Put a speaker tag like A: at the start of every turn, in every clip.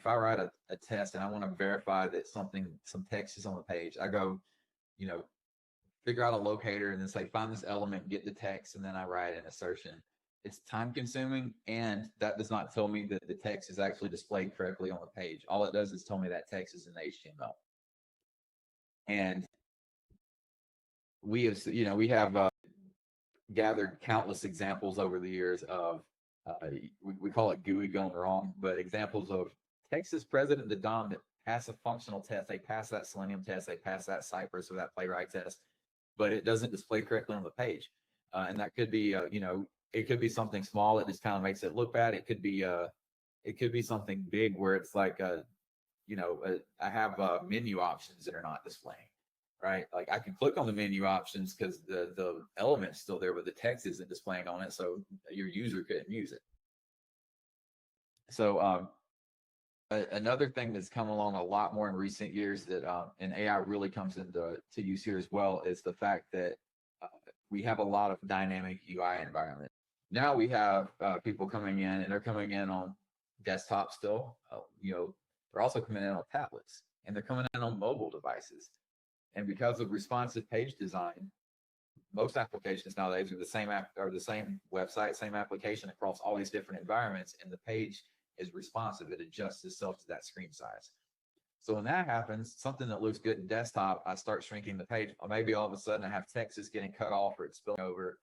A: if I write a test and I want to verify that some text is on the page, I go, you know, figure out a locator and then say, find this element, get the text, and then I write an assertion. It's time consuming, and that does not tell me that the text is actually displayed correctly on the page. All it does is tell me that text is in HTML. And we have gathered countless examples over the years of, we call it GUI Gone Wrong, but examples of Texas President the Dom that pass a functional test. They pass that Selenium test, they pass that Cypress or that Playwright test, but it doesn't display correctly on the page. And that could be, it could be something small that just kind of makes it look bad. It could be something big where it's like, I have menu options that are not displaying, right? Like I can click on the menu options because the element's still there, but the text isn't displaying on it, so your user couldn't use it. So another thing that's come along a lot more in recent years that and AI really comes into use here as well is the fact that we have a lot of dynamic UI environment. Now we have people coming in, and they're coming in on desktop still. They're also coming in on tablets, and they're coming in on mobile devices. And because of responsive page design, most applications nowadays are the same app or the same website, same application across all these different environments, and the page is responsive. It adjusts itself to that screen size. So when that happens, something that looks good in desktop, I start shrinking the page. Or maybe all of a sudden I have text is getting cut off or it's spilling over.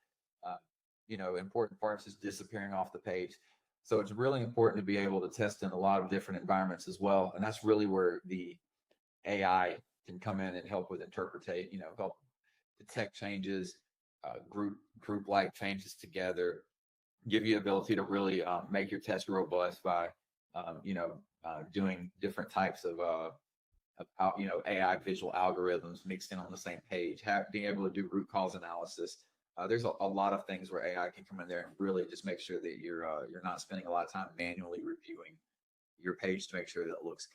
A: Important parts is disappearing off the page. So it's really important to be able to test in a lot of different environments as well. And that's really where the AI can come in and help with interpretate, help detect changes, group-like changes together, give you the ability to really make your test robust by, doing different types of AI visual algorithms mixed in on the same page, being able to do root cause analysis. There's a lot of things where AI can come in there and really just make sure that you're not spending a lot of time manually reviewing your page to make sure that it looks